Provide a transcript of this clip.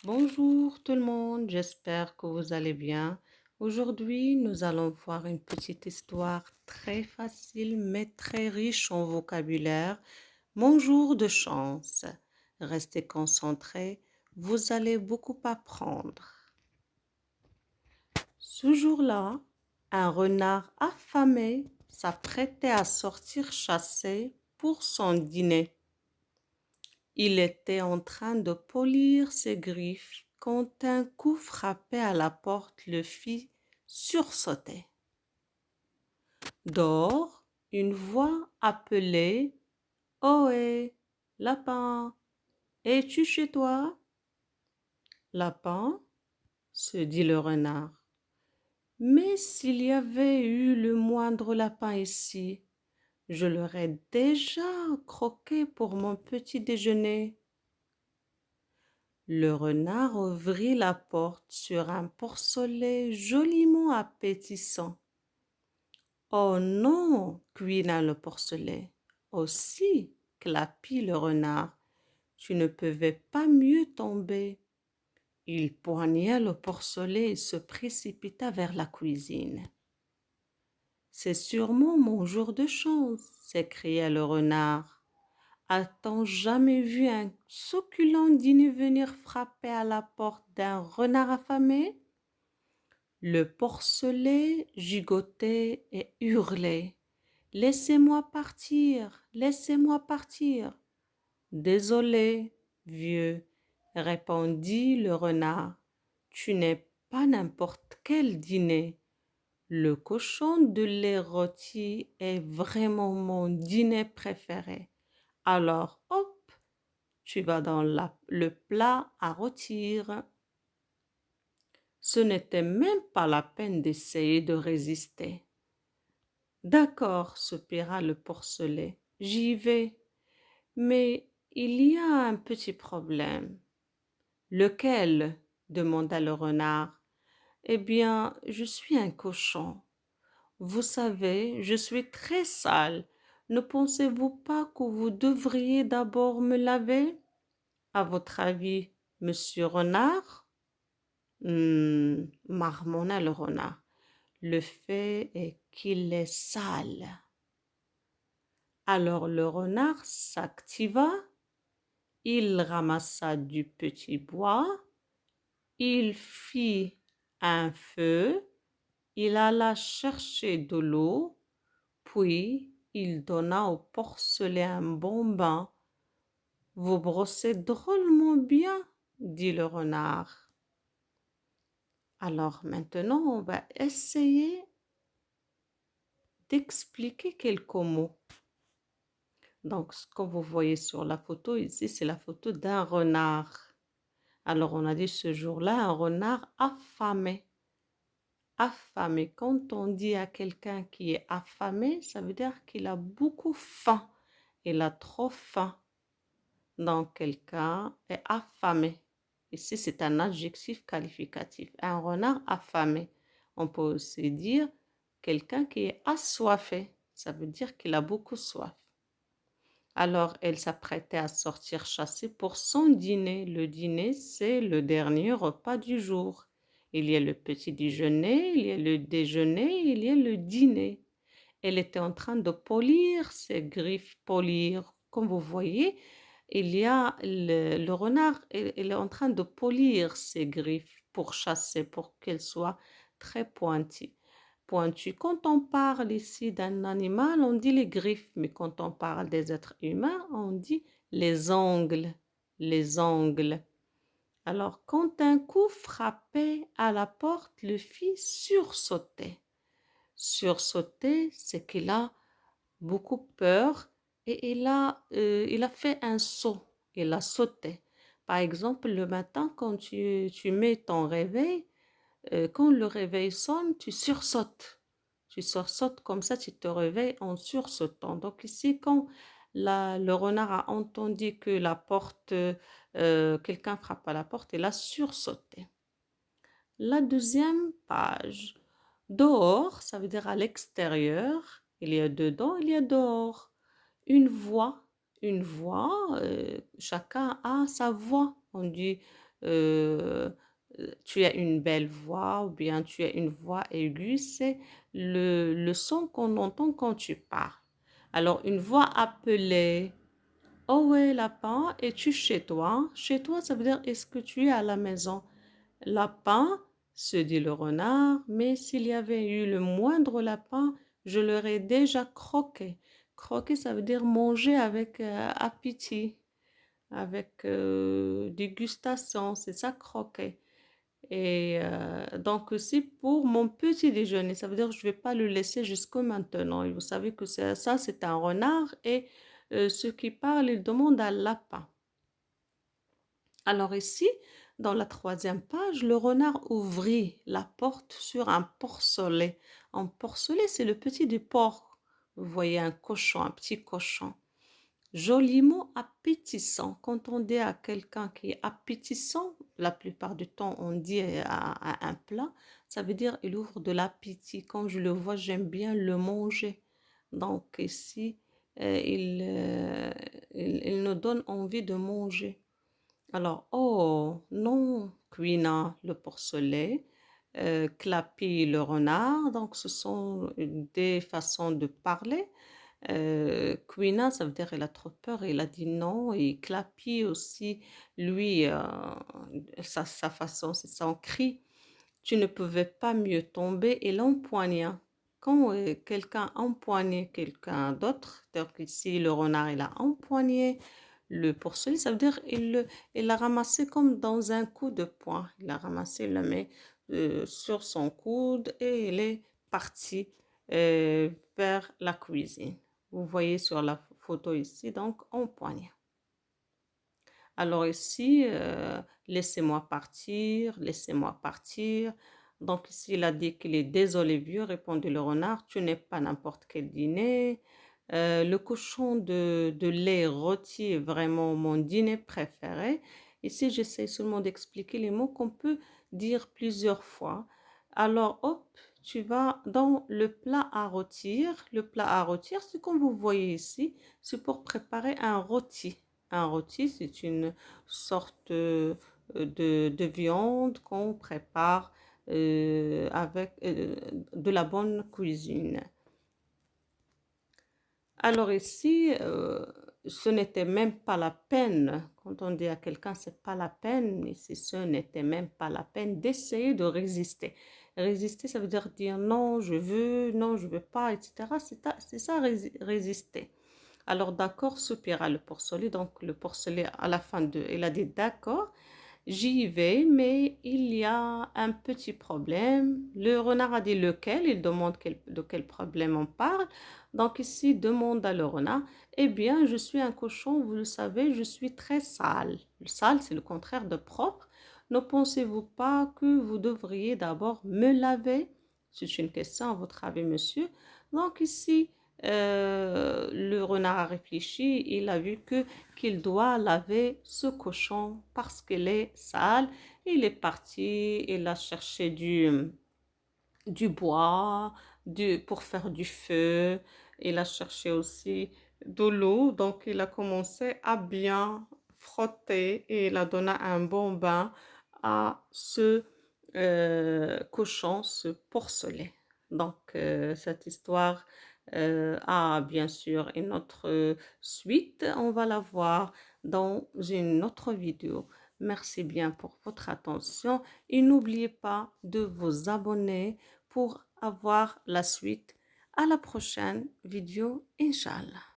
Bonjour tout le monde, j'espère que vous allez bien. Aujourd'hui, nous allons voir une petite histoire très facile mais très riche en vocabulaire. Mon jour de chance. Restez concentrés, vous allez beaucoup apprendre. Ce jour-là, un renard affamé s'apprêtait à sortir chasser pour son dîner. Il était en train de polir ses griffes quand un coup frappé à la porte le fit sursauter. Dehors, une voix appelait: Ohé, lapin, es-tu chez toi? Lapin, se dit le renard. Mais s'il y avait eu le moindre lapin ici, je l'aurais déjà croqué pour mon petit déjeuner. Le renard ouvrit la porte sur un porcelet joliment appétissant. Oh non, cuina le porcelet. Aussi, clapit le renard, tu ne pouvais pas mieux tomber. Il poigna le porcelet et se précipita vers la cuisine. C'est sûrement mon jour de chance, s'écria le renard. A-t-on jamais vu un succulent dîner venir frapper à la porte d'un renard affamé? Le porcelet gigotait et hurlait. Laissez-moi partir, laissez-moi partir. Désolé, vieux, répondit le renard. Tu n'es pas n'importe quel dîner. Le cochon de lait rôti est vraiment mon dîner préféré. Alors, hop, tu vas dans le plat à rôtir. Ce n'était même pas la peine d'essayer de résister. D'accord, soupira le porcelet, j'y vais. Mais il y a un petit problème. Lequel? Demanda le renard. Eh bien, je suis un cochon. Vous savez, je suis très sale. Ne pensez-vous pas que vous devriez d'abord me laver? À votre avis, monsieur Renard? Marmonna le renard. Le fait est qu'il est sale. Alors le renard s'activa, il ramassa du petit bois, il fit un feu, il alla chercher de l'eau, puis il donna au porcelet un bon bain. Vous brossez drôlement bien, dit le renard. Alors maintenant, on va essayer d'expliquer quelques mots. Donc, ce que vous voyez sur la photo ici, c'est la photo d'un renard. Alors, on a dit ce jour-là, un renard affamé. Affamé. Quand on dit à quelqu'un qui est affamé, ça veut dire qu'il a beaucoup faim. Il a trop faim. Donc, quelqu'un est affamé. Ici, c'est un adjectif qualificatif. Un renard affamé. On peut aussi dire quelqu'un qui est assoiffé. Ça veut dire qu'il a beaucoup soif. Alors, elle s'apprêtait à sortir chasser pour son dîner. Le dîner, c'est le dernier repas du jour. Il y a le petit déjeuner, il y a le déjeuner, il y a le dîner. Elle était en train de polir ses griffes, polir. Comme vous voyez, il y a le renard, il est en train de polir ses griffes pour chasser, pour qu'elles soient très pointues. Quand on parle ici d'un animal, on dit les griffes, mais quand on parle des êtres humains, on dit les ongles, les ongles. Alors, quand un coup frappé à la porte le fit sursauter. Sursauter, c'est qu'il a beaucoup peur et il a fait un saut, il a sauté. Par exemple, le matin, quand tu mets ton réveil, quand le réveil sonne, tu sursautes. Tu sursautes comme ça, tu te réveilles en sursautant. Donc ici, quand le renard a entendu que la porte, quelqu'un frappe à la porte, il a sursauté. La deuxième page. Dehors, ça veut dire à l'extérieur. Il y a dedans, il y a dehors. Une voix, chacun a sa voix. On dit euh, tu as une belle voix ou bien tu as une voix aiguë, c'est le son qu'on entend quand tu parles. Alors, une voix appelée, oh ouais, lapin, es-tu chez toi? Chez toi, ça veut dire est-ce que tu es à la maison? Lapin, se dit le renard, mais s'il y avait eu le moindre lapin, je l'aurais déjà croqué. Croquer, ça veut dire manger avec appétit, avec dégustation, c'est ça, croquer. Et donc aussi pour mon petit déjeuner, ça veut dire que je ne vais pas le laisser jusqu'au maintenant. Et vous savez que ça, c'est un renard et ceux qui parlent, ils demandent un lapin. Alors ici, dans la troisième page, le renard ouvrit la porte sur un porcelet. Un porcelet, c'est le petit du porc. Vous voyez un cochon, un petit cochon. Joliment appétissant. Quand on dit à quelqu'un qui est appétissant, la plupart du temps on dit à un plat, ça veut dire il ouvre de l'appétit. Quand je le vois, j'aime bien le manger. Donc ici, il nous donne envie de manger. Alors, oh non, Quina le porcelet, Clappy le renard, donc ce sont des façons de parler. Quina, ça veut dire elle a trop peur, il a dit non. Et Clappy aussi, lui, sa façon, c'est son cri. Tu ne pouvais pas mieux tomber et l'empoigna. Quand quelqu'un empoignait quelqu'un d'autre, donc ici le renard il a empoigné le porcelet, ça veut dire il l'a ramassé comme dans un coup de poing. Il a ramassé, il le met sur son coude et il est parti vers la cuisine. Vous voyez sur la photo ici, donc empoigné. Alors ici, laissez-moi partir, laissez-moi partir. Donc ici, il a dit qu'il est désolé, vieux, répondit le renard, tu n'es pas n'importe quel dîner. Le cochon de lait rôti est vraiment mon dîner préféré. Ici, j'essaie seulement d'expliquer les mots qu'on peut dire plusieurs fois. Alors, hop, tu vas dans le plat à rôtir. Le plat à rôtir, c'est comme vous voyez ici, c'est pour préparer un rôti. Un rôti, c'est une sorte de viande qu'on prépare avec de la bonne cuisine. Alors ici, ce n'était même pas la peine, quand on dit à quelqu'un c'est pas la peine, ici ce n'était même pas la peine d'essayer de résister. Résister, ça veut dire non, non, je veux pas, etc. C'est ça, résister. Alors d'accord, soupira le porcelet. Donc le porcelet, à la fin il a dit d'accord, j'y vais, mais il y a un petit problème. Le renard a dit lequel, il demande de quel problème on parle. Donc ici, demande à le renard, eh bien, je suis un cochon, vous le savez, je suis très sale. Le sale, c'est le contraire de propre. Ne pensez-vous pas que vous devriez d'abord me laver? C'est une question à votre avis, monsieur. Donc ici, le renard a réfléchi, il a vu que qu'il doit laver ce cochon parce qu'il est sale. Il est parti, il a cherché du bois pour faire du feu. Il a cherché aussi de l'eau, donc il a commencé à bien frotter et il a donné un bon bain à ce cochon, ce porcelet. Donc cette histoire a bien sûr une autre suite. On va la voir dans une autre vidéo. Merci bien pour votre attention et n'oubliez pas de vous abonner pour avoir la suite. À la prochaine vidéo, Inch'Allah.